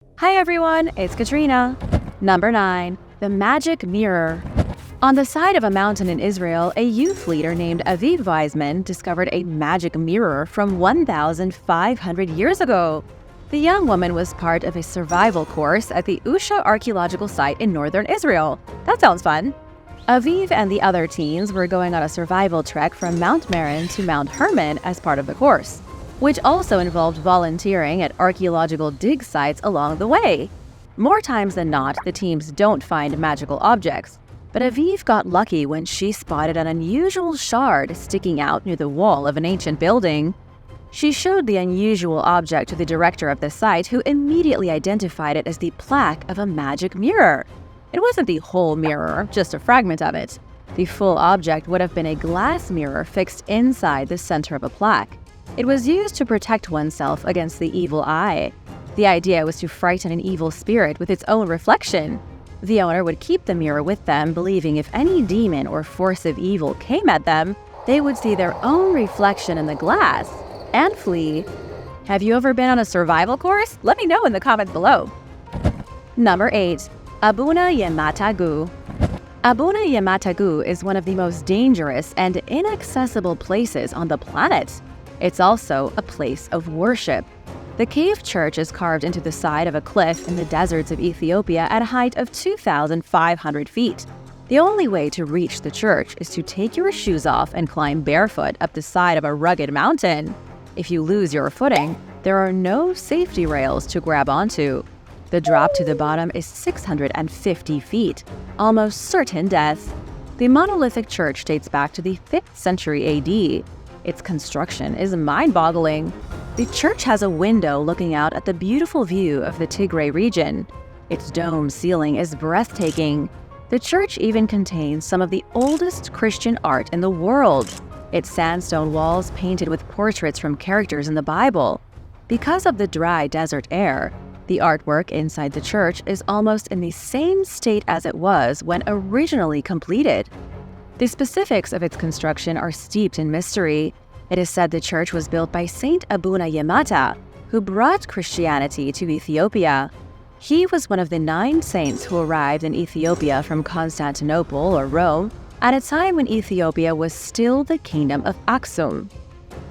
Hi everyone, it's Katrina. Number 9. The Magic Mirror. On the side of a mountain in Israel, a youth leader named Aviv Weizman discovered a magic mirror from 1,500 years ago. The young woman was part of a survival course at the Usha archaeological site in northern Israel. That sounds fun. Aviv and the other teens were going on a survival trek from Mount Meron to Mount Hermon as part of the course, which also involved volunteering at archaeological dig sites along the way. More times than not, the teams don't find magical objects, but Aviv got lucky when she spotted an unusual shard sticking out near the wall of an ancient building. She showed the unusual object to the director of the site, who immediately identified it as the plaque of a magic mirror. It wasn't the whole mirror, just a fragment of it. The full object would have been a glass mirror fixed inside the center of a plaque. It was used to protect oneself against the evil eye. The idea was to frighten an evil spirit with its own reflection. The owner would keep the mirror with them, believing if any demon or force of evil came at them, they would see their own reflection in the glass and flee. Have you ever been on a survival course? Let me know in the comments below. Number 8. Abuna Yematagu. Abuna Yematagu is one of the most dangerous and inaccessible places on the planet. It's also a place of worship. The cave church is carved into the side of a cliff in the deserts of Ethiopia at a height of 2,500 feet. The only way to reach the church is to take your shoes off and climb barefoot up the side of a rugged mountain. If you lose your footing, there are no safety rails to grab onto. The drop to the bottom is 650 feet, almost certain death. The monolithic church dates back to the 5th century AD. Its construction is mind-boggling. The church has a window looking out at the beautiful view of the Tigray region. Its dome ceiling is breathtaking. The church even contains some of the oldest Christian art in the world. Its sandstone walls painted with portraits from characters in the Bible. Because of the dry desert air, the artwork inside the church is almost in the same state as it was when originally completed. The specifics of its construction are steeped in mystery. It is said the church was built by Saint Abuna Yemata, who brought Christianity to Ethiopia. He was one of the 9 saints who arrived in Ethiopia from Constantinople or Rome at a time when Ethiopia was still the kingdom of Aksum.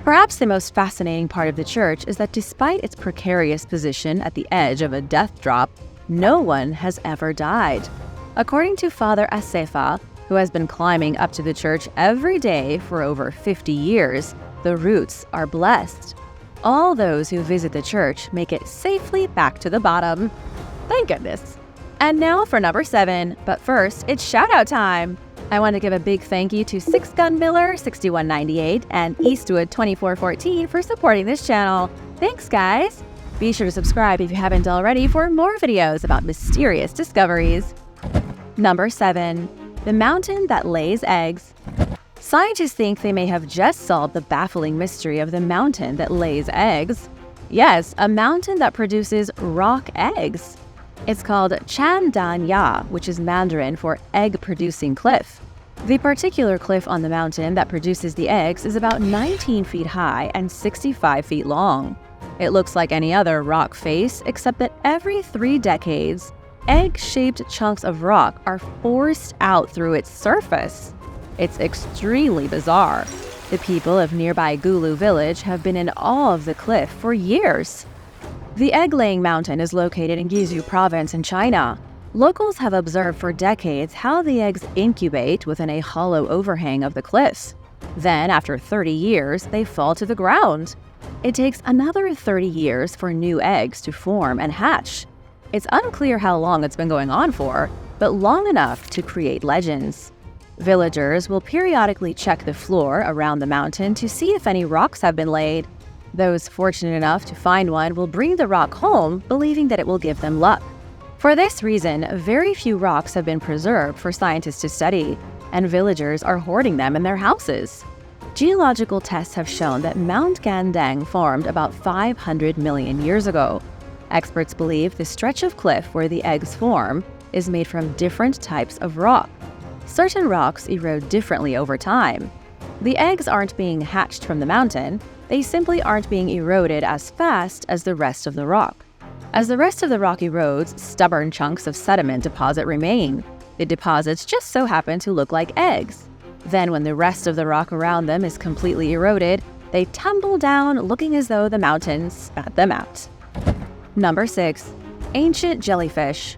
Perhaps the most fascinating part of the church is that despite its precarious position at the edge of a death drop, no one has ever died. According to Father Asefa, who has been climbing up to the church every day for over 50 years, the routes are blessed. All those who visit the church make it safely back to the bottom. Thank goodness. And now for number 7, but first, it's shout-out time. I want to give a big thank you to 6GunMiller 6198 and Eastwood 2414 for supporting this channel. Thanks, guys! Be sure to subscribe if you haven't already for more videos about mysterious discoveries. Number 7. The mountain that lays eggs. Scientists think they may have just solved the baffling mystery of the mountain that lays eggs. Yes, a mountain that produces rock eggs. It's called Chandanya, which is Mandarin for egg-producing cliff. The particular cliff on the mountain that produces the eggs is about 19 feet high and 65 feet long. It looks like any other rock face, except that every 3 decades, egg-shaped chunks of rock are forced out through its surface. It's extremely bizarre. The people of nearby Gulu village have been in awe of the cliff for years. The egg-laying mountain is located in Guizhou province in China. Locals have observed for decades how the eggs incubate within a hollow overhang of the cliffs. Then, after 30 years, they fall to the ground. It takes another 30 years for new eggs to form and hatch. It's unclear how long it's been going on for, but long enough to create legends. Villagers will periodically check the floor around the mountain to see if any rocks have been laid. Those fortunate enough to find one will bring the rock home, believing that it will give them luck. For this reason, very few rocks have been preserved for scientists to study, and villagers are hoarding them in their houses. Geological tests have shown that Mount Gandeng formed about 500 million years ago. Experts believe the stretch of cliff where the eggs form is made from different types of rock. Certain rocks erode differently over time. The eggs aren't being hatched from the mountain, they simply aren't being eroded as fast as the rest of the rock. As the rest of the rocky roads, stubborn chunks of sediment deposit remain. The deposits just so happen to look like eggs. Then when the rest of the rock around them is completely eroded, they tumble down looking as though the mountain spat them out. Number 6. Ancient jellyfish.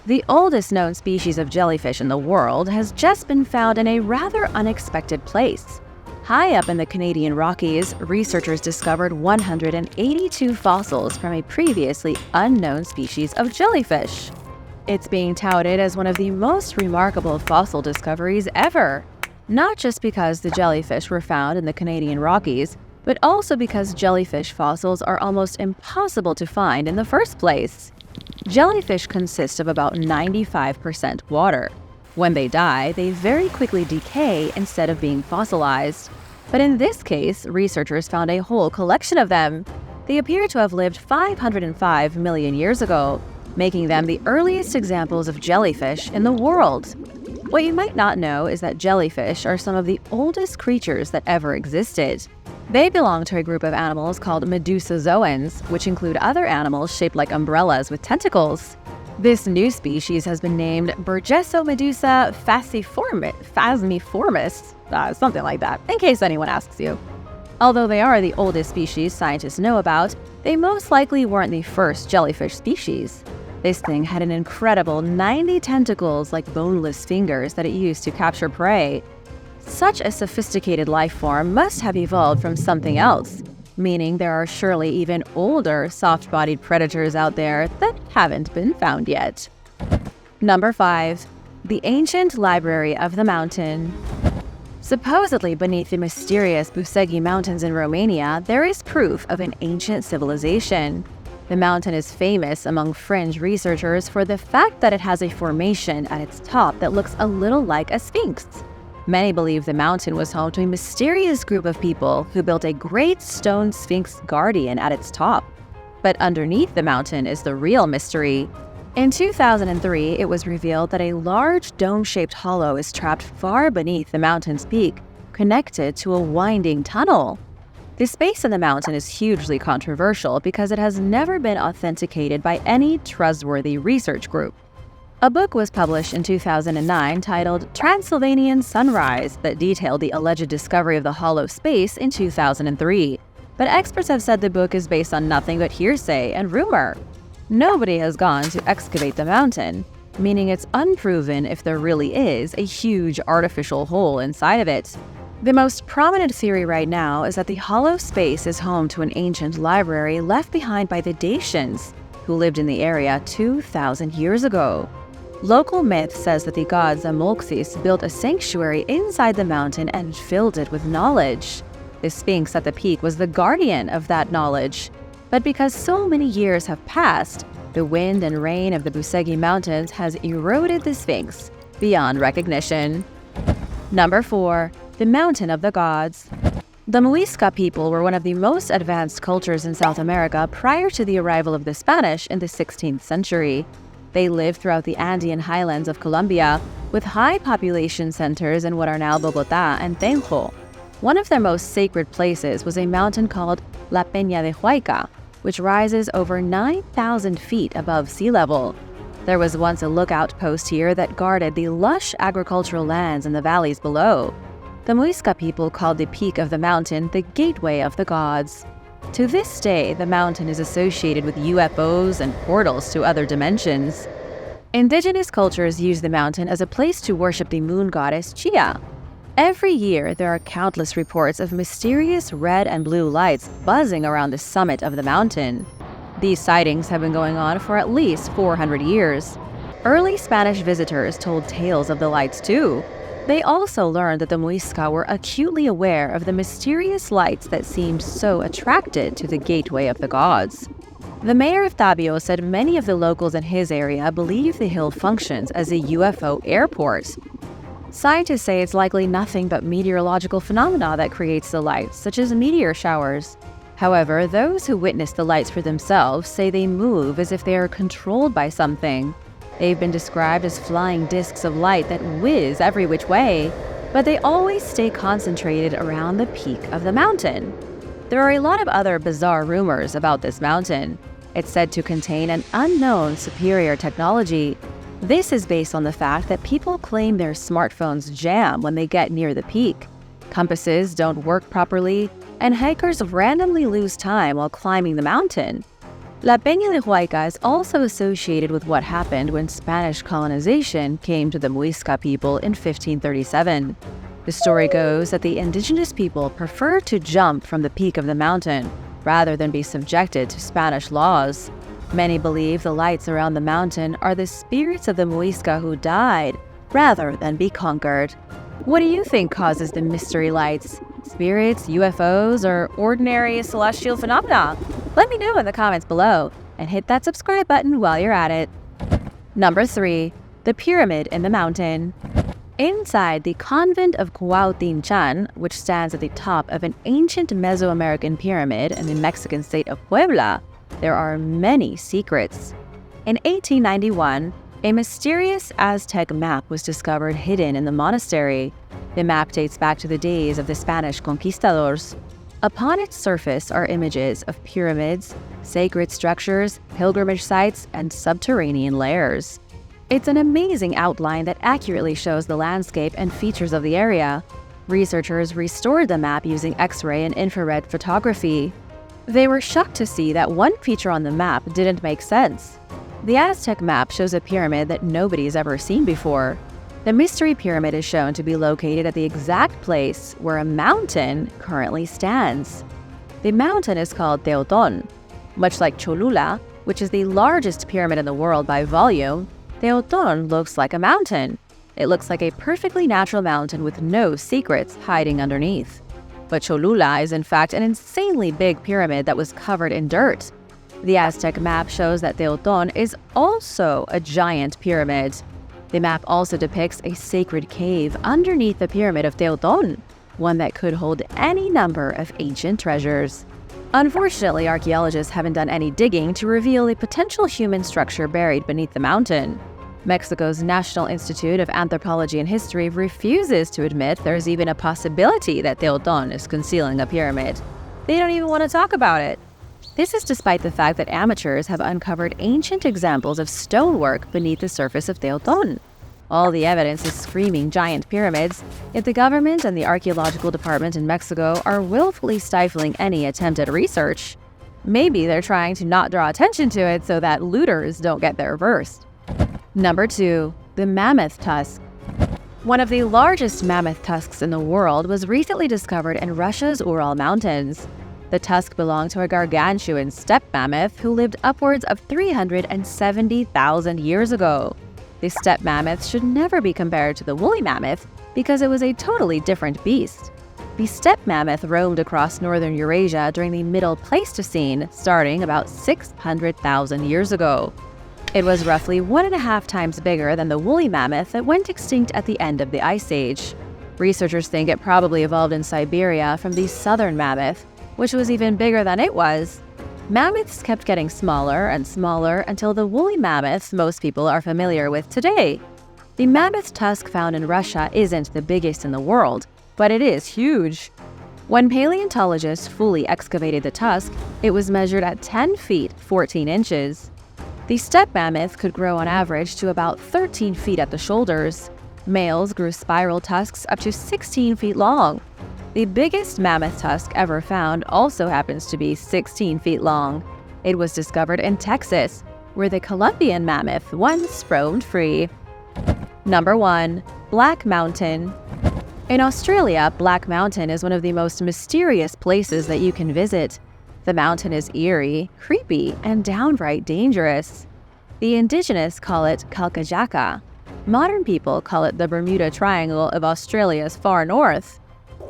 The oldest known species of jellyfish in the world has just been found in a rather unexpected place. High up in the Canadian Rockies, researchers discovered 182 fossils from a previously unknown species of jellyfish. It's being touted as one of the most remarkable fossil discoveries ever, not just because the jellyfish were found in the Canadian Rockies, but also because jellyfish fossils are almost impossible to find in the first place. Jellyfish consist of about 95% water. When they die, they very quickly decay instead of being fossilized. But in this case, researchers found a whole collection of them. They appear to have lived 505 million years ago, making them the earliest examples of jellyfish in the world. What you might not know is that jellyfish are some of the oldest creatures that ever existed. They belong to a group of animals called medusozoans, which include other animals shaped like umbrellas with tentacles. This new species has been named Burgessomedusa phasmiformis, something like that, in case anyone asks you. Although they are the oldest species scientists know about, they most likely weren't the first jellyfish species. This thing had an incredible 90 tentacles like boneless fingers that it used to capture prey. Such a sophisticated life form must have evolved from something else, meaning there are surely even older soft-bodied predators out there that haven't been found yet. Number 5. The Ancient Library of the Mountain. Supposedly beneath the mysterious Busegi Mountains in Romania, there is proof of an ancient civilization. The mountain is famous among fringe researchers for the fact that it has a formation at its top that looks a little like a sphinx. Many believe the mountain was home to a mysterious group of people who built a great stone sphinx guardian at its top. But underneath the mountain is the real mystery. In 2003, it was revealed that a large dome-shaped hollow is trapped far beneath the mountain's peak, connected to a winding tunnel. The space in the mountain is hugely controversial because it has never been authenticated by any trustworthy research group. A book was published in 2009 titled Transylvanian Sunrise that detailed the alleged discovery of the hollow space in 2003. But experts have said the book is based on nothing but hearsay and rumor. Nobody has gone to excavate the mountain, meaning it's unproven if there really is a huge artificial hole inside of it. The most prominent theory right now is that the hollow space is home to an ancient library left behind by the Dacians, who lived in the area 2,000 years ago. Local myth says that the god Zamolxis built a sanctuary inside the mountain and filled it with knowledge. The Sphinx at the peak was the guardian of that knowledge. But because so many years have passed, the wind and rain of the Busegi Mountains has eroded the Sphinx beyond recognition. Number 4. The Mountain of the Gods. The Muisca people were one of the most advanced cultures in South America prior to the arrival of the Spanish in the 16th century. They lived throughout the Andean highlands of Colombia, with high population centers in what are now Bogotá and Tenjo. One of their most sacred places was a mountain called La Peña de Huayca, which rises over 9,000 feet above sea level. There was once a lookout post here that guarded the lush agricultural lands in the valleys below. The Muisca people called the peak of the mountain the Gateway of the Gods. To this day, the mountain is associated with UFOs and portals to other dimensions. Indigenous cultures use the mountain as a place to worship the moon goddess Chia. Every year, there are countless reports of mysterious red and blue lights buzzing around the summit of the mountain. These sightings have been going on for at least 400 years. Early Spanish visitors told tales of the lights too. They also learned that the Muisca were acutely aware of the mysterious lights that seemed so attracted to the Gateway of the Gods. The mayor of Tabio said many of the locals in his area believe the hill functions as a UFO airport. Scientists say it's likely nothing but meteorological phenomena that creates the lights, such as meteor showers. However, those who witness the lights for themselves say they move as if they are controlled by something. They've been described as flying discs of light that whiz every which way, but they always stay concentrated around the peak of the mountain. There are a lot of other bizarre rumors about this mountain. It's said to contain an unknown superior technology. This is based on the fact that people claim their smartphones jam when they get near the peak. Compasses don't work properly, and hikers randomly lose time while climbing the mountain. La Peña de Huayca is also associated with what happened when Spanish colonization came to the Muisca people in 1537. The story goes that the indigenous people preferred to jump from the peak of the mountain rather than be subjected to Spanish laws. Many believe the lights around the mountain are the spirits of the Muisca who died rather than be conquered. What do you think causes the mystery lights? Spirits, UFOs, or ordinary celestial phenomena? Let me know in the comments below, and hit that subscribe button while you're at it. Number 3. The Pyramid in the Mountain. Inside the convent of Cuautinchan, which stands at the top of an ancient Mesoamerican pyramid in the Mexican state of Puebla, there are many secrets. In 1891, a mysterious Aztec map was discovered hidden in the monastery. The map dates back to the days of the Spanish conquistadors. Upon its surface are images of pyramids, sacred structures, pilgrimage sites, and subterranean lairs. It's an amazing outline that accurately shows the landscape and features of the area. Researchers restored the map using X-ray and infrared photography. They were shocked to see that one feature on the map didn't make sense. The Aztec map shows a pyramid that nobody's ever seen before. The mystery pyramid is shown to be located at the exact place where a mountain currently stands. The mountain is called Teoton. Much like Cholula, which is the largest pyramid in the world by volume, Teoton looks like a mountain. It looks like a perfectly natural mountain with no secrets hiding underneath. But Cholula is in fact an insanely big pyramid that was covered in dirt. The Aztec map shows that Teoton is also a giant pyramid. The map also depicts a sacred cave underneath the pyramid of Teoton, one that could hold any number of ancient treasures. Unfortunately, archaeologists haven't done any digging to reveal a potential human structure buried beneath the mountain. Mexico's National Institute of Anthropology and History refuses to admit there's even a possibility that Teoton is concealing a pyramid. They don't even want to talk about it. This is despite the fact that amateurs have uncovered ancient examples of stonework beneath the surface of Teoton. All the evidence is screaming giant pyramids, yet the government and the archaeological department in Mexico are willfully stifling any attempt at research. Maybe they're trying to not draw attention to it so that looters don't get there first. Number 2. The Mammoth Tusk. One of the largest mammoth tusks in the world was recently discovered in Russia's Ural Mountains. The tusk belonged to a gargantuan steppe mammoth who lived upwards of 370,000 years ago. The steppe mammoth should never be compared to the woolly mammoth because it was a totally different beast. The steppe mammoth roamed across northern Eurasia during the Middle Pleistocene, starting about 600,000 years ago. It was roughly 1.5 times bigger than the woolly mammoth that went extinct at the end of the Ice Age. Researchers think it probably evolved in Siberia from the southern mammoth, which was even bigger than it was. Mammoths kept getting smaller and smaller until the woolly mammoth most people are familiar with today. The mammoth tusk found in Russia isn't the biggest in the world, but it is huge. When paleontologists fully excavated the tusk, it was measured at 10 feet 14 inches. The steppe mammoth could grow on average to about 13 feet at the shoulders. Males grew spiral tusks up to 16 feet long. The biggest mammoth tusk ever found also happens to be 16 feet long. It was discovered in Texas, where the Columbian mammoth once roamed free. Number 1. Black Mountain. In Australia, Black Mountain is one of the most mysterious places that you can visit. The mountain is eerie, creepy, and downright dangerous. The indigenous call it Kalkajaka. Modern people call it the Bermuda Triangle of Australia's far north.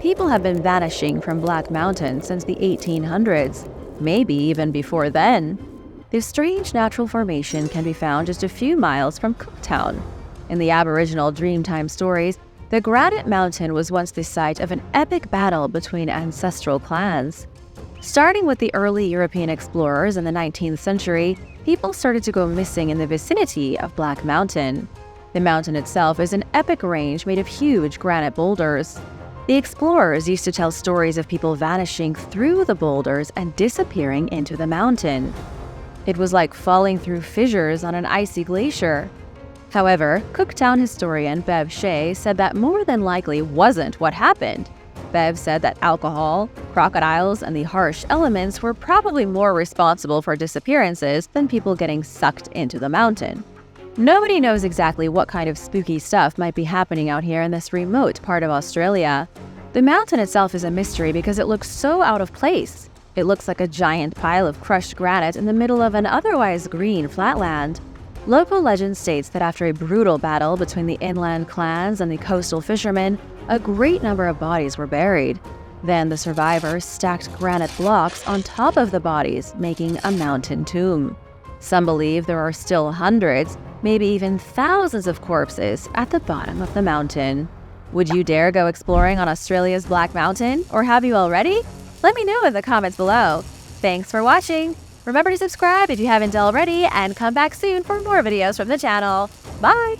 People have been vanishing from Black Mountain since the 1800s, maybe even before then. This strange natural formation can be found just a few miles from Cooktown. In the Aboriginal Dreamtime stories, the Granite Mountain was once the site of an epic battle between ancestral clans. Starting with the early European explorers in the 19th century, people started to go missing in the vicinity of Black Mountain. The mountain itself is an epic range made of huge granite boulders. The explorers used to tell stories of people vanishing through the boulders and disappearing into the mountain. It was like falling through fissures on an icy glacier. However, Cooktown historian Bev Shea said that more than likely wasn't what happened. Bev said that alcohol, crocodiles, and the harsh elements were probably more responsible for disappearances than people getting sucked into the mountain. Nobody knows exactly what kind of spooky stuff might be happening out here in this remote part of Australia. The mountain itself is a mystery because it looks so out of place. It looks like a giant pile of crushed granite in the middle of an otherwise green flatland. Local legend states that after a brutal battle between the inland clans and the coastal fishermen, a great number of bodies were buried. Then the survivors stacked granite blocks on top of the bodies, making a mountain tomb. Some believe there are still hundreds, maybe even thousands of corpses at the bottom of the mountain. Would you dare go exploring on Australia's Black Mountain, or have you already? Let me know in the comments below. Thanks for watching! Remember to subscribe if you haven't already, and come back soon for more videos from the channel. Bye!